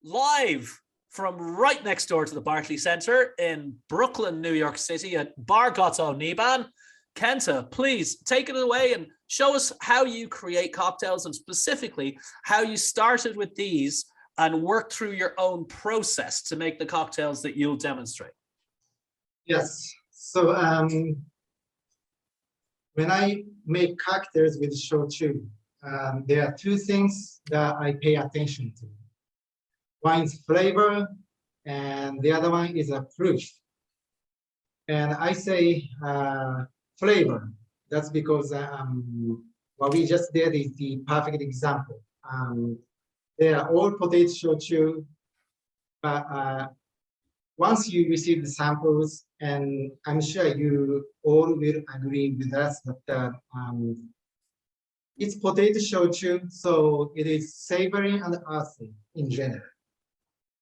live from right next door to the Barclays Center in Brooklyn, New York City at Bar Goto Niban. Kenta, please take it away and show us how you create cocktails and specifically how you started with these and worked through your own process to make the cocktails that you'll demonstrate. Yes. So when I make cocktails with shochu, there are two things that I pay attention to. One is flavor, and the other one is a proof. And I say flavor. That's because what we just did is the perfect example. They are all potato shochu, but once you receive the samples, and I'm sure you all will agree with us that it's potato shochu, so it is savory and earthy in general.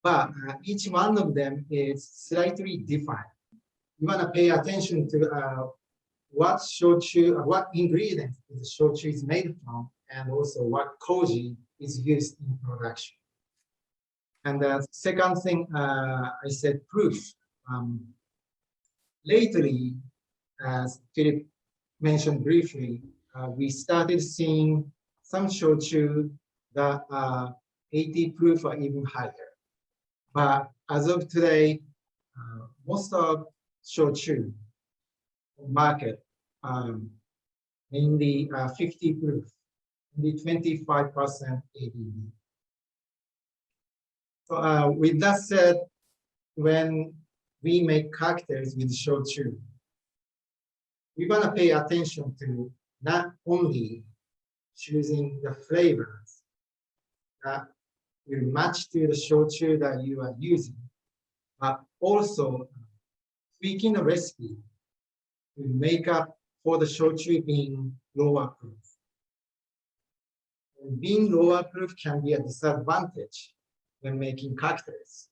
But each one of them is slightly different. You want to pay attention to what shochu, what ingredient the shochu is made from, and also what koji is used in production. And the second thing, I said proof. Lately, as Philip mentioned briefly, we started seeing some shochu that are 80 proof or even higher. But as of today, most of shochu market mainly 50 proof, only 25% ABV. So with that said, when we make cocktails with shochu, we want to pay attention to not only choosing the flavors that will match to the shochu that you are using, but also tweaking the recipe to make up for the shochu being lower proof. And being lower proof can be a disadvantage when making cocktails,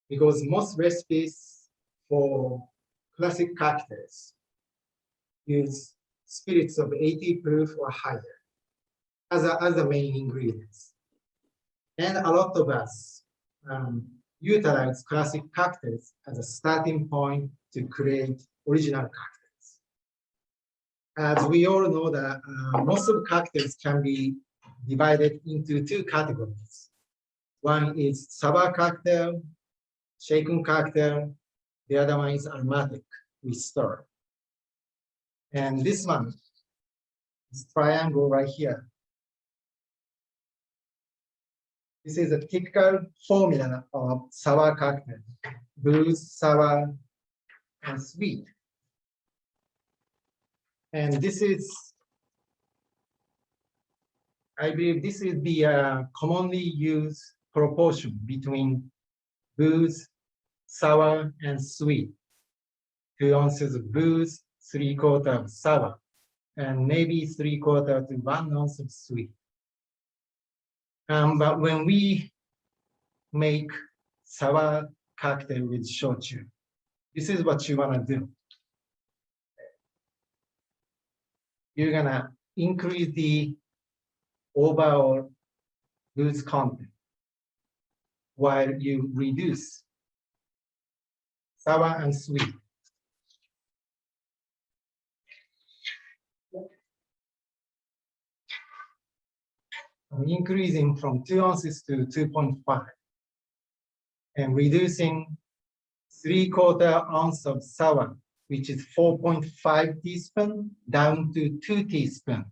because most recipes for classic cocktails use spirits of 80 proof or higher as the main ingredients. And a lot of us utilize classic cocktails as a starting point to create original cocktails. As we all know that most of cocktails can be divided into two categories. One is sour cocktail, shaken cocktail. The other one is aromatic, we stir. And this one, this triangle right here. This is a typical formula of sour cocktail: booze, sour, and sweet. And this is, I believe this is the commonly used proportion between booze, sour, and sweet. 2 ounces of booze, 3/4 of sour, and maybe 3/4 to 1 ounce of sweet. But when we make sour cocktail with shochu, this is what you want to do. You're gonna increase the overall booze content while you reduce sour and sweet. I'm increasing from 2 ounces to 2.5 and reducing 3/4 ounce of sour, which is 4.5 teaspoons, down to 2 teaspoons.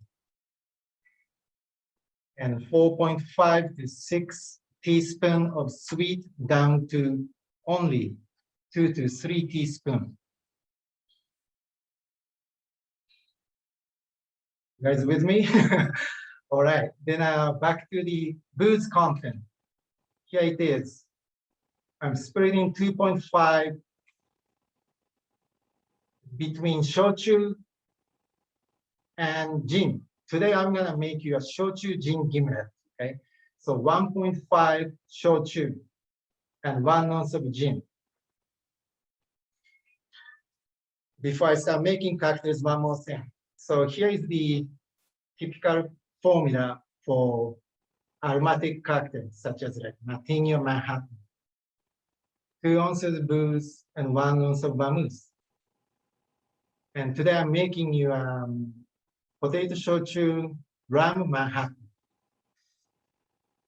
And 4.5 to 6 teaspoons of sweet, down to only 2 to 3 teaspoons. You guys with me? All right, then back to the booze content. Here it is. I'm splitting 2.5 between shochu and gin. Today I'm gonna make you a shochu gin gimlet, okay? So 1.5 shochu and 1 ounce of gin. Before I start making cocktails, one more thing. So here is the typical formula for aromatic cocktails, such as like Martini or Manhattan. 2 ounces of booze and 1 ounce of vermouth. And today I'm making you potato shochu rum Manhattan.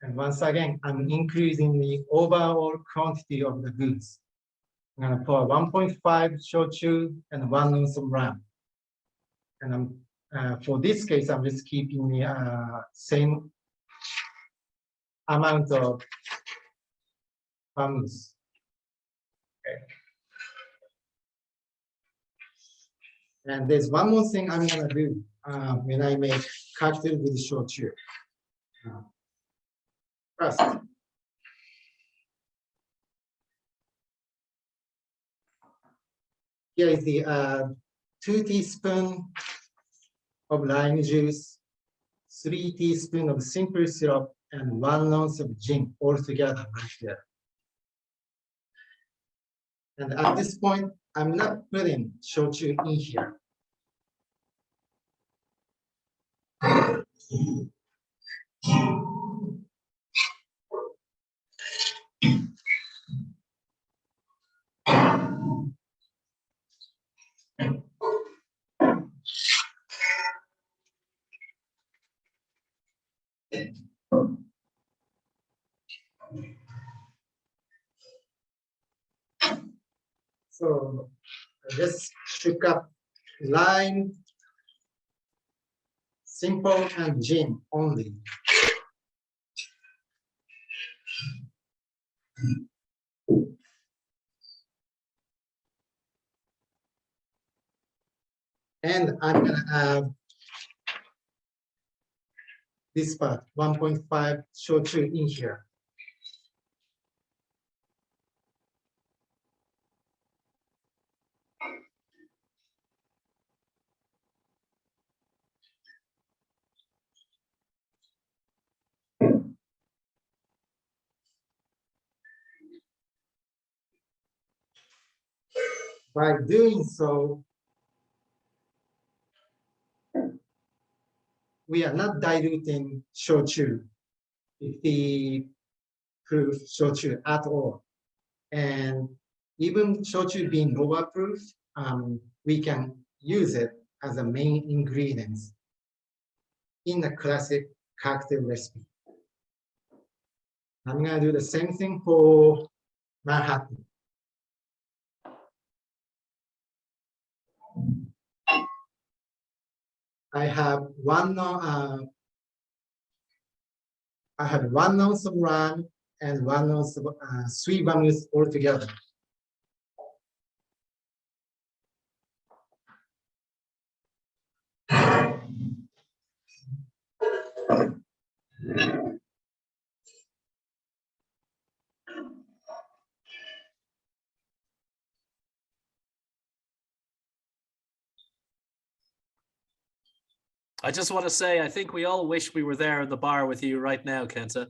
And once again, I'm increasing the overall quantity of the goods. I'm gonna pour 1.5 shochu and 1 ounce of rum. And for this case, I'm just keeping the same amount of vermouth. Okay. And there's one more thing I'm gonna do when I make cocktail with shochu. First, here is the 2 teaspoons of lime juice, 3 teaspoons of simple syrup, and 1 ounce of gin all together right there. And at this point, I'm not putting shochu in here. So I just shook up lime, simple, and gin only. And I'm gonna add this part, 1.5 shochu in here. By doing so, we are not diluting shochu, 50 proof shochu at all. And even shochu being lower proof, we can use it as a main ingredient in a classic cocktail recipe. I'm gonna do the same thing for Manhattan. I have 1 ounce of rum and 1 ounce of sweet vermouth all together. I just want to say, I think we all wish we were there in the bar with you right now, Kenta.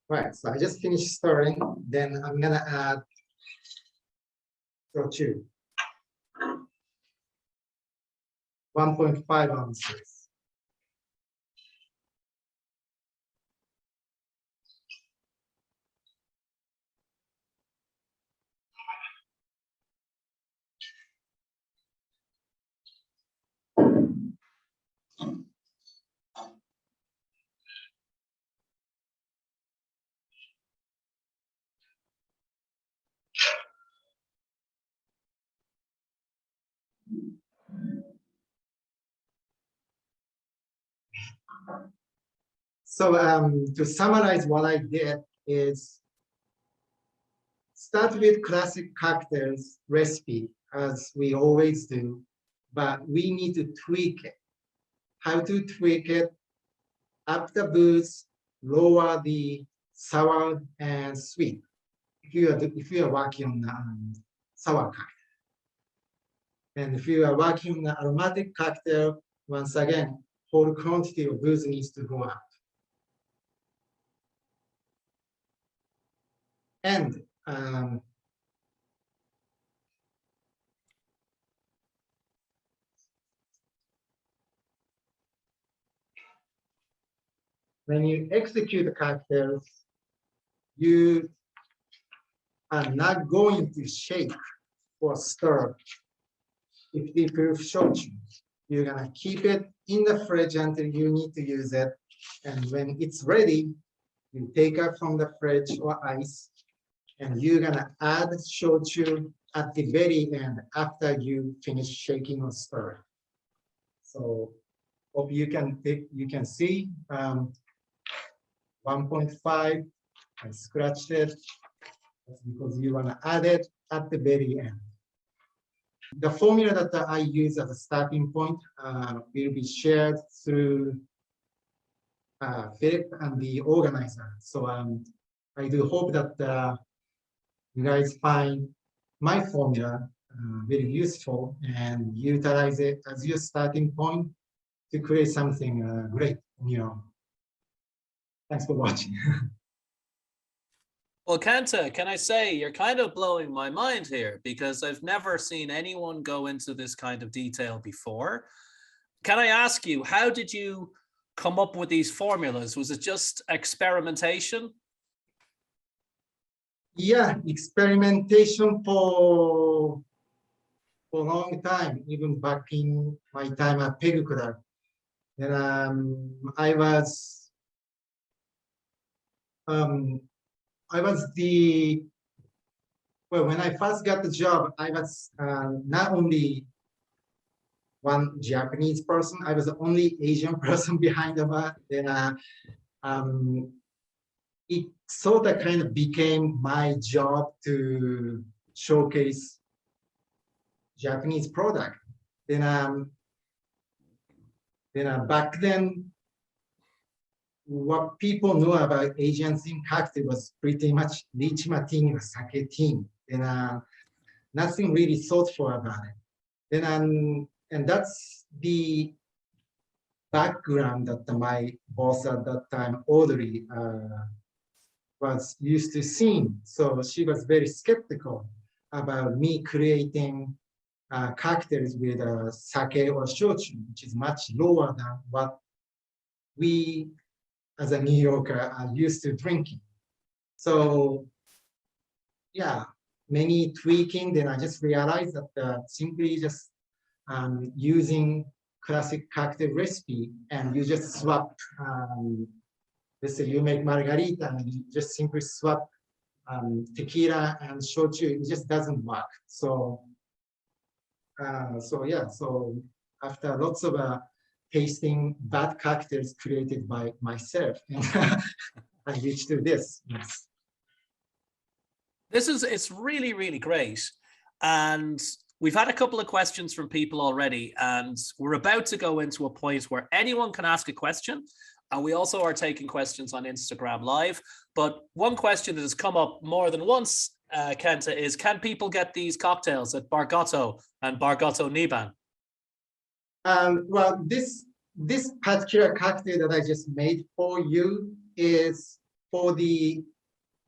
Right, so I just finished stirring. Then I'm gonna add shochu, 1.5 ounces. So to summarize what I did is start with classic cocktails recipe as we always do, but we need to tweak it. How to tweak it? Up the booze, lower the sour and sweet. If you are working on the sour cocktail. And if you are working on the aromatic cocktail, once again, whole quantity of booze needs to go up. And when you execute the cocktails, you are not going to shake or stir. If you proof shochu, you're gonna keep it in the fridge until you need to use it. And when it's ready, you take it from the fridge or ice, and you're gonna add shochu at the very end after you finish shaking or stirring. So hope you can see 1.5. I scratched it. That's because you wanna add it at the very end. The formula that I use as a starting point will be shared through Philip and the organizer. So I do hope that you guys find my formula very useful and utilize it as your starting point to create something great on your own. Thanks for watching. Well, Kenta, can I say you're kind of blowing my mind here because I've never seen anyone go into this kind of detail before. Can I ask you, how did you come up with these formulas? Was it just experimentation? Yeah, experimentation for a long time, even back in my time at Pegukuda. And I was when I first got the job, I was not only one Japanese person, I was the only Asian person behind the bar. Then it sort of kind of became my job to showcase Japanese product. Then back then, what people know about Asian themed cocktail was pretty much rich martini or sake team, and nothing really thoughtful about it. Then and that's the background that my boss at that time, Audrey, was used to seeing. So she was very skeptical about me creating cocktails with sake or shochu, which is much lower than what we as a New Yorker are used to drinking. So yeah, many tweaking, then I just realized that simply just using classic cocktail recipe and you just swap, let's say you make margarita and you just simply swap tequila and shochu, it just doesn't work. So so after lots of tasting bad cocktails created by myself, I reached to this. Yes. It's really, really great. And we've had a couple of questions from people already, and we're about to go into a point where anyone can ask a question. And we also are taking questions on Instagram Live. But one question that has come up more than once, Kenta, is can people get these cocktails at Bar Goto and Bar Goto Niban? Well, this particular cocktail that I just made for you is for the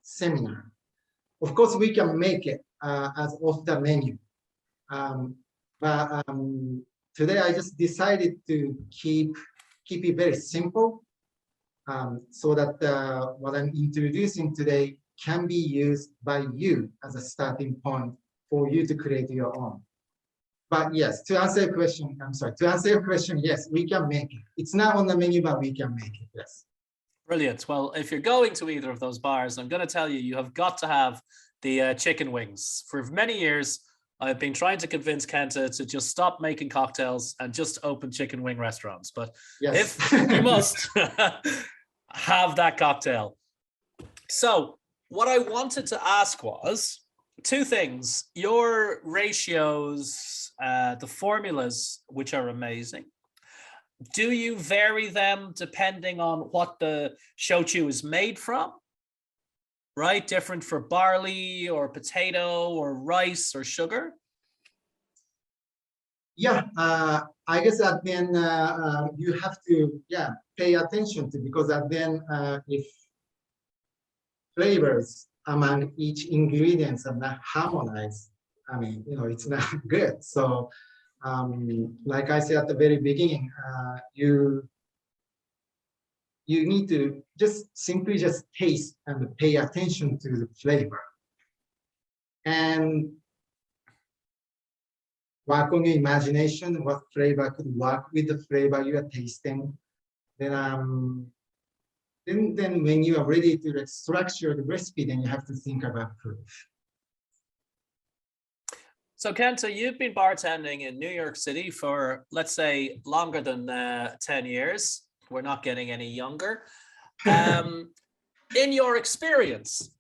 seminar. Of course, we can make it as off the menu. But today I just decided to keep it very simple so that what I'm introducing today can be used by you as a starting point for you to create your own. But yes, to answer your question, yes, we can make it. It's not on the menu, but we can make it, yes. Brilliant. Well, if you're going to either of those bars, I'm going to tell you, you have got to have the chicken wings. For many years, I've been trying to convince Kenta to just stop making cocktails and just open chicken wing restaurants. But yes, if you must have that cocktail. So what I wanted to ask was two things. Your ratios, the formulas, which are amazing. Do you vary them depending on what the shochu is made from? Right? Different for barley or potato or rice or sugar? Yeah, I guess that then you have to pay attention to, because that then if flavors among each ingredients are not harmonized, I mean, it's not good. So like I said at the very beginning, you you need to simply taste and pay attention to the flavor. And work on your imagination, what flavor could work with the flavor you are tasting. Then when you are ready to structure the recipe, then you have to think about proof. So Kenta, you've been bartending in New York City for, let's say, longer than 10 years. We're not getting any younger. In your experience,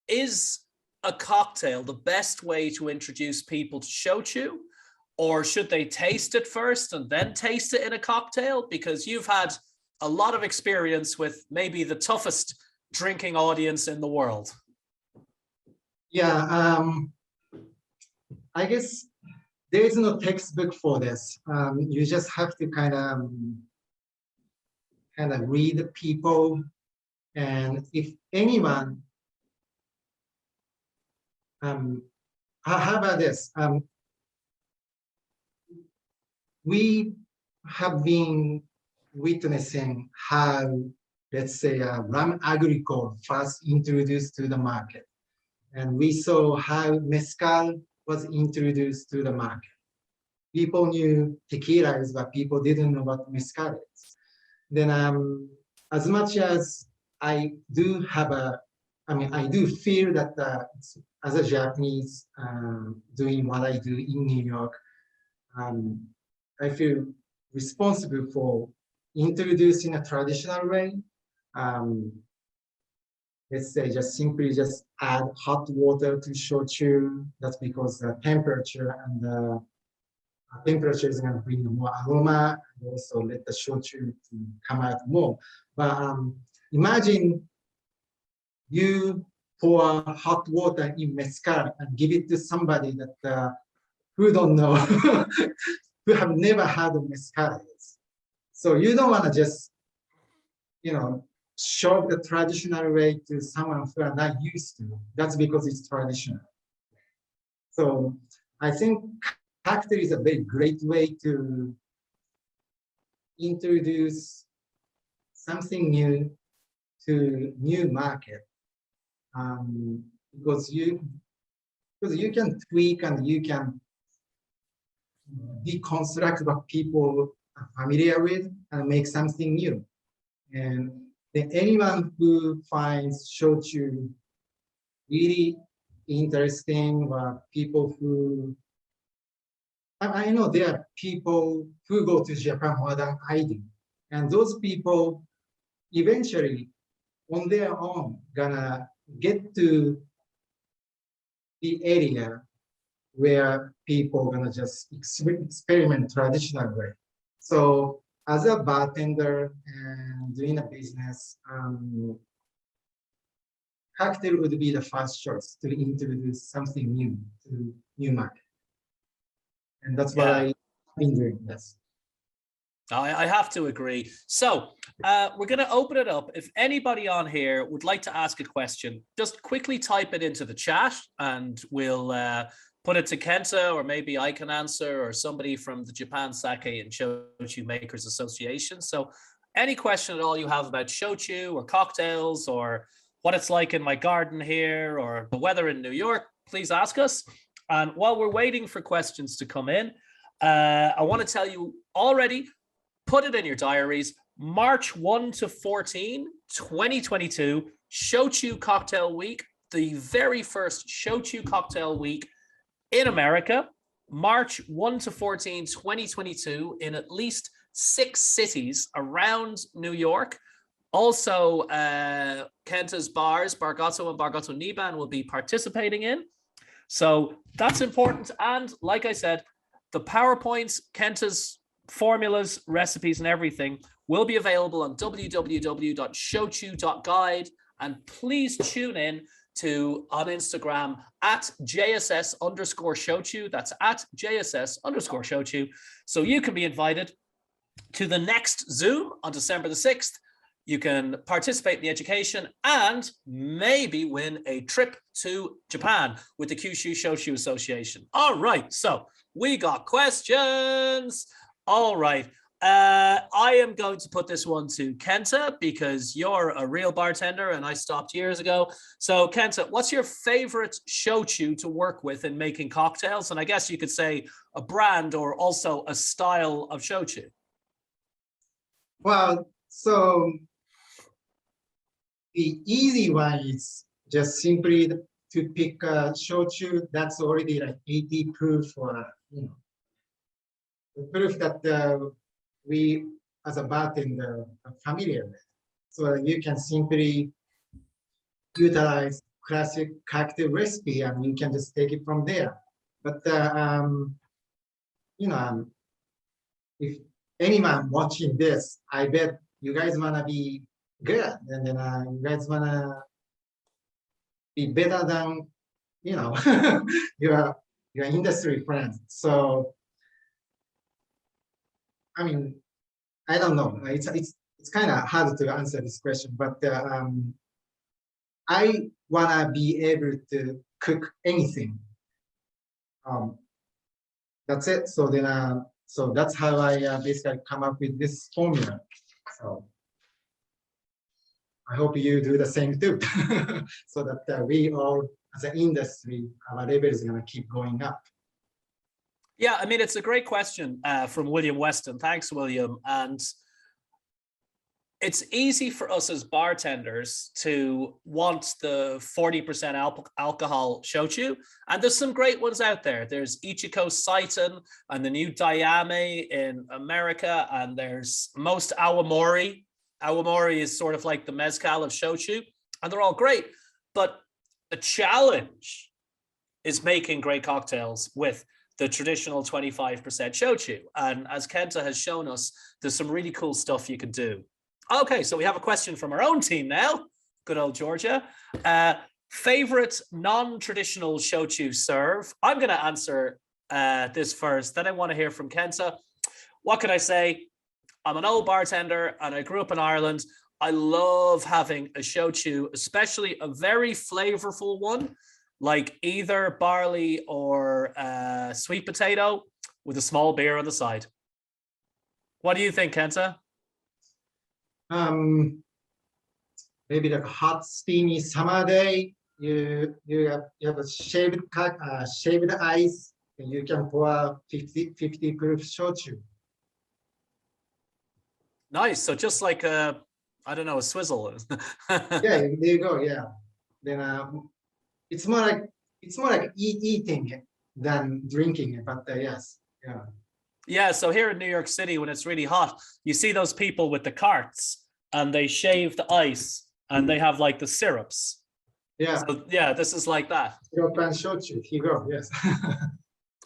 is a cocktail the best way to introduce people to shochu, or should they taste it first and then taste it in a cocktail? Because you've had a lot of experience with maybe the toughest drinking audience in the world. Yeah, I guess there is no textbook for this. You just have to kind of read the people, and if anyone, how about this? We have been witnessing how, let's say, rum agricole first introduced to the market, and we saw how mezcal was introduced to the market. People knew tequila is, but people didn't know what mezcal is. Then, as much as I do have I do feel that as a Japanese doing what I do in New York, I feel responsible for introducing a traditional way. Let's say simply add hot water to shochu. That's because the temperature and the temperature is going to bring more aroma and also let the shochu to come out more. But imagine you pour hot water in mezcal and give it to somebody that who don't know, who have never heard of mezcal. So you don't want to just, show the traditional way to someone who are not used to. That's because it's traditional. So I think cocktail is a very great way to introduce something new to new market. Because you can tweak and you can deconstruct what people are familiar with and make something new. And then anyone who finds shochu really interesting, or people who, I know there are people who go to Japan more than I do. And those people eventually on their own gonna get to the area where people gonna just experiment traditional way. So as a bartender and doing a business, cocktail would be the first choice to introduce something new to new market. And that's what I've been doing, yes. I have to agree. So we're going to open it up. If anybody on here would like to ask a question, just quickly type it into the chat and we'll put it to Kenta, or maybe I can answer, or somebody from the Japan Sake and Shochu Makers Association. So any question at all you have about shochu or cocktails, or what it's like in my garden here, or the weather in New York, please ask us. And while we're waiting for questions to come in, I want to tell you already, put it in your diaries, March 1 to 14, 2022, Shochu Cocktail Week, the very first Shochu Cocktail Week in America, March 1 to 14, 2022, in at least 6 cities around New York. Also, Kenta's bars, Bar Goto and Bar Goto Niban, will be participating in. So that's important. And like I said, the PowerPoints, Kenta's formulas, recipes, and everything will be available on www.shochu.guide. And please tune in on Instagram at JSS_Shochu. That's at JSS_Shochu. So you can be invited to the next Zoom on December the 6th. You can participate in the education and maybe win a trip to Japan with the Kyushu Shochu Association. All right, so we got questions. All right. I am going to put this one to Kenta because you're a real bartender and I stopped years ago. So Kenta, what's your favorite shochu to work with in making cocktails? And I guess you could say a brand or also a style of shochu. Well, so the easy one is just simply to pick a shochu that's already like 80 proof or, the proof that we as a bartender are familiar with. So you can simply utilize classic cocktail recipe and you can just take it from there. But if anyone watching this, I bet you guys wanna be good, and then you guys wanna be better than your industry friends. So I mean, I don't know. It's kind of hard to answer this question, but I wanna be able to cook anything. That's it. So then, so that's how I basically come up with this formula. So I hope you do the same too, so that we all, as an industry, our level is gonna keep going up. Yeah, I mean, it's a great question from William Weston. Thanks, William. And it's easy for us as bartenders to want the 40% alcohol shochu. And there's some great ones out there. There's Ichiko Saiton and the new Dayame in America. And there's most Awamori. Awamori is sort of like the mezcal of shochu. And they're all great. But the challenge is making great cocktails with the traditional 25% shochu. And as Kenta has shown us, there's some really cool stuff you can do. Okay, so we have a question from our own team now. Good old Georgia. Favorite non-traditional shochu serve? I'm going to answer this first. Then I want to hear from Kenta. What can I say? I'm an old bartender and I grew up in Ireland. I love having a shochu, especially a very flavorful one, like either barley or sweet potato with a small beer on the side. What do you think, Kenta? Maybe like a hot, steamy summer day. You have a shaved ice, and you can pour 50 proof shochu. Nice. So just like a, I don't know, a swizzle. Yeah, there you go. Yeah. Then it's more like eating it than drinking it. But yes, yeah. Yeah, so here in New York City, when it's really hot, you see those people with the carts and they shave the ice and they have like the syrups. Yeah. So, yeah, this is like that. Syrup and shochu. Here you go. Yes.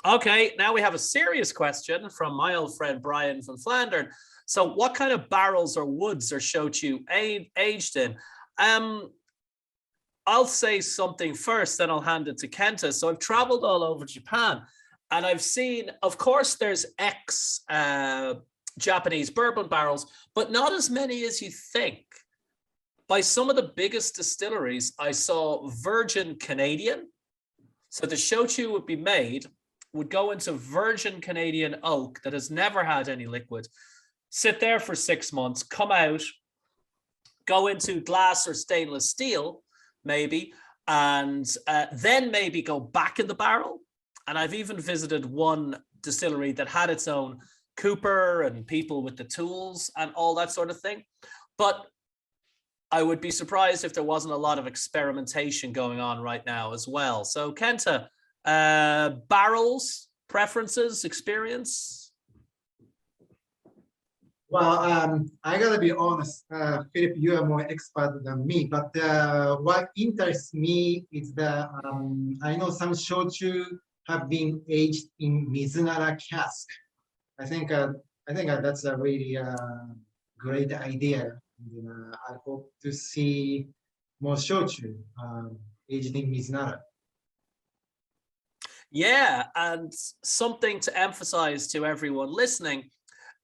Okay, now we have a serious question from my old friend Brian from Flandern. So what kind of barrels or woods are shochu aged in? I'll say something first, then I'll hand it to Kenta. So I've traveled all over Japan. And I've seen, of course, there's Japanese bourbon barrels, but not as many as you think. By some of the biggest distilleries, I saw virgin Canadian. So the shochu would go into virgin Canadian oak that has never had any liquid, sit there for 6 months, come out, go into glass or stainless steel, maybe, and then maybe go back in the barrel. And I've even visited one distillery that had its own cooper and people with the tools and all that sort of thing. But I would be surprised if there wasn't a lot of experimentation going on right now as well. So Kenta, barrels, preferences, experience? Well, I gotta be honest, Philip, you are more expert than me. But what interests me is that I know some shochu have been aged in Mizunara cask. I think that's a really great idea. I hope to see more shochu aged in Mizunara. Yeah, and something to emphasize to everyone listening,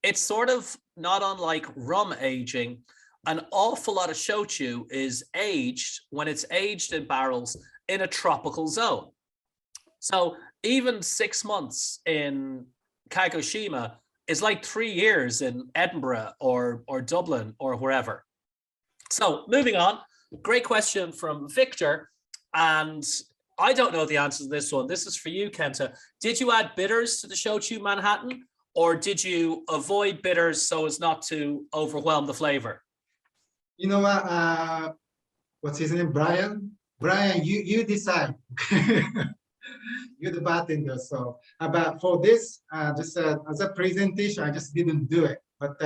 it's sort of not unlike rum aging. An awful lot of shochu is aged when it's aged in barrels in a tropical zone. So even 6 months in Kagoshima is like 3 years in Edinburgh or Dublin or wherever. So moving on, great question from Victor. And I don't know the answer to this one. This is for you, Kenta. Did you add bitters to the Shochu Manhattan, or did you avoid bitters so as not to overwhelm the flavor? You know what? What's his name? Brian? Brian, you decide. You're the bartender. So, but for this, just as a presentation, I just didn't do it. But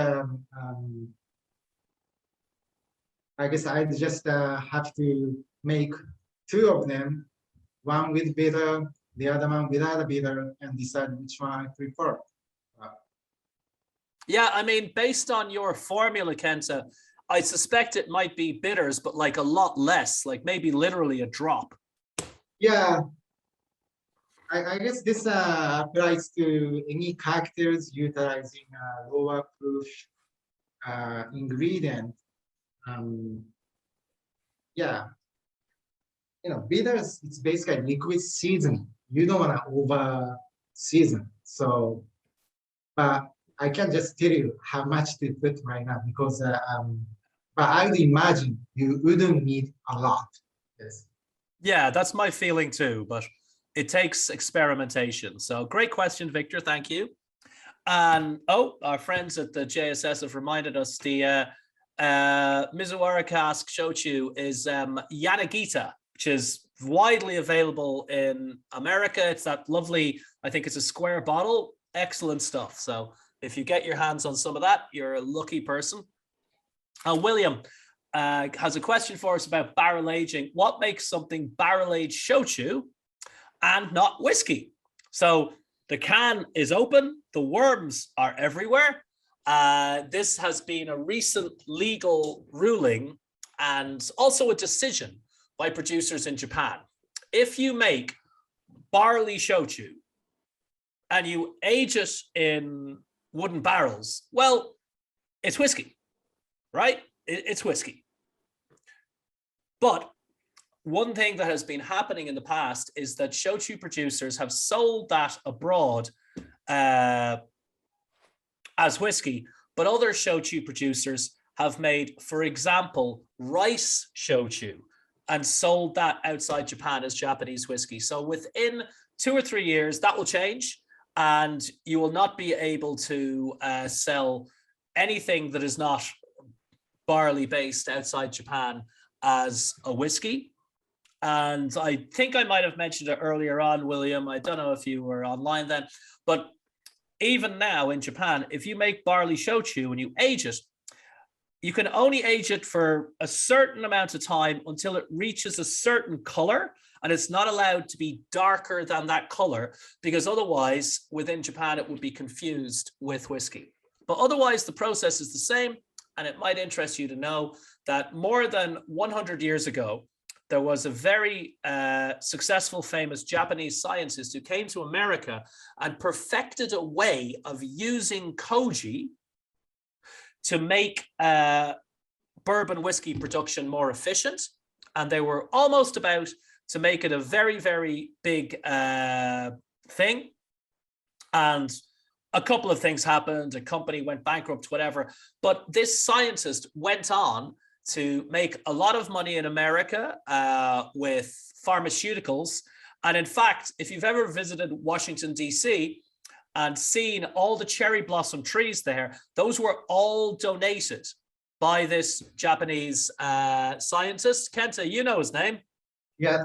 I guess I just have to make 2 of them, one with bitter, the other one without a bitter, and decide which one I prefer. Yeah, I mean, based on your formula, Kenta, I suspect it might be bitters, but like a lot less, like maybe literally a drop. Yeah, I guess this applies to any cocktails utilizing lower proof ingredient. Yeah, you know, bitters, it's basically liquid seasoning. You don't want to over season. So, but I can just tell you how much to put right now because, but I would imagine you wouldn't need a lot. Yes. Yeah, that's my feeling too, but it takes experimentation. So great question, Victor. Thank you. And our friends at the JSS have reminded us the Mizuwara cask Shochu is Yanagita, which is widely available in America. It's that lovely, I think it's a square bottle. Excellent stuff. So if you get your hands on some of that, you're a lucky person. William has a question for us about barrel aging. What makes something barrel aged Shochu and not whiskey? So the can is open, the worms are everywhere. This has been a recent legal ruling and also a decision by producers in Japan. If you make barley Shochu and you age it in wooden barrels, well, it's whiskey, right? It's whiskey. But one thing that has been happening in the past is that Shochu producers have sold that abroad as whiskey, but other Shochu producers have made, for example, rice Shochu and sold that outside Japan as Japanese whiskey. So within 2 or 3 years, that will change, and you will not be able to sell anything that is not barley based outside Japan as a whiskey. And I think I might have mentioned it earlier on, William. I don't know if you were online then, but even now in Japan, if you make barley Shochu and you age it, you can only age it for a certain amount of time until it reaches a certain color, and it's not allowed to be darker than that color, because otherwise within Japan it would be confused with whiskey. But otherwise the process is the same. And it might interest you to know that more than 100 years ago, there was a very successful, famous Japanese scientist who came to America and perfected a way of using koji to make bourbon whiskey production more efficient. And they were almost about to make it a very, very big thing. And a couple of things happened. A company went bankrupt, whatever. But this scientist went on to make a lot of money in America with pharmaceuticals. And in fact, if you've ever visited Washington, D.C., and seen all the cherry blossom trees there, those were all donated by this Japanese scientist. Kenta, you know his name. Yeah,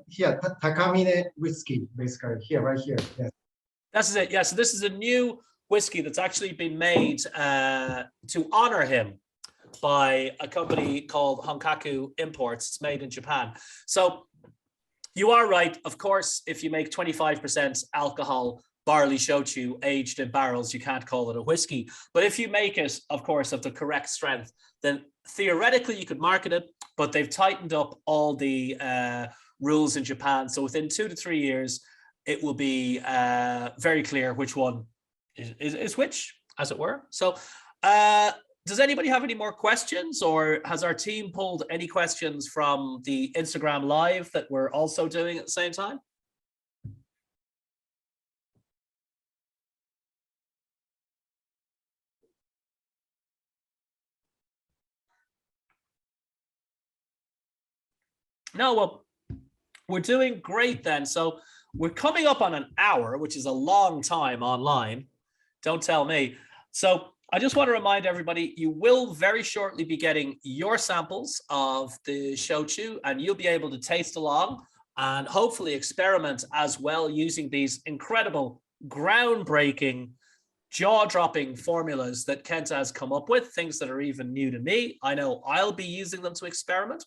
here, Takamine whiskey, basically, here, right here. Yes. That's it. Yeah. So this is a new whiskey that's actually been made to honor him by a company called Honkaku Imports. It's made in Japan. So you are right. Of course, if you make 25% alcohol barley Shochu aged in barrels, you can't call it a whiskey. But if you make it, of course, of the correct strength, then theoretically you could market it, but they've tightened up all the rules in Japan. So within 2 to 3 years, it will be very clear which one is which, as it were. So does anybody have any more questions, or has our team pulled any questions from the Instagram Live that we're also doing at the same time? No, well, we're doing great then. So we're coming up on an hour, which is a long time online. Don't tell me. So I just want to remind everybody, you will very shortly be getting your samples of the shochu, and you'll be able to taste along and hopefully experiment as well using these incredible, groundbreaking, jaw-dropping formulas that Kenta has come up with, things that are even new to me. I know I'll be using them to experiment.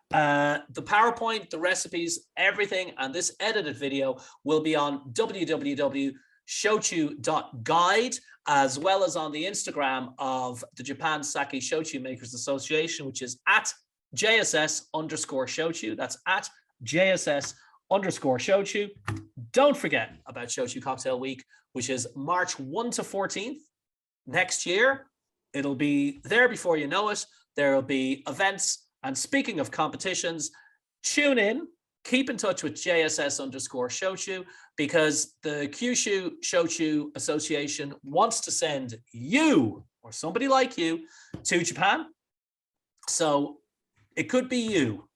The PowerPoint, the recipes, everything, and this edited video will be on www.shochu.guide, as well as on the Instagram of the Japan Sake Shochu Makers Association, which is at JSS_Shochu. That's at JSS_Shochu. Don't forget about Shochu Cocktail Week, which is March 1 to 14th next year. It'll be there before you know it. There will be events. And speaking of competitions, tune in, keep in touch with JSS_Shochu, because the Kyushu Shochu Association wants to send you or somebody like you to Japan. So it could be you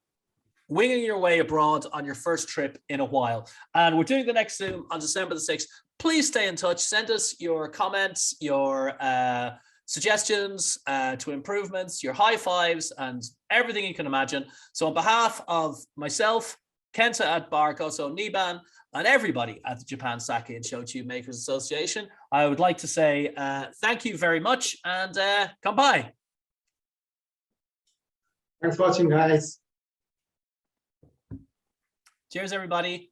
winging your way abroad on your first trip in a while. And we're doing the next Zoom on December the 6th. Please stay in touch. Send us your comments, your suggestions to improvements, your high fives, and everything you can imagine. So on behalf of myself, Kenta at Bar Goto Niban, and everybody at the Japan Sake and Shochu Makers Association, I would like to say thank you very much, and come by. Thanks for watching, guys. Cheers, everybody.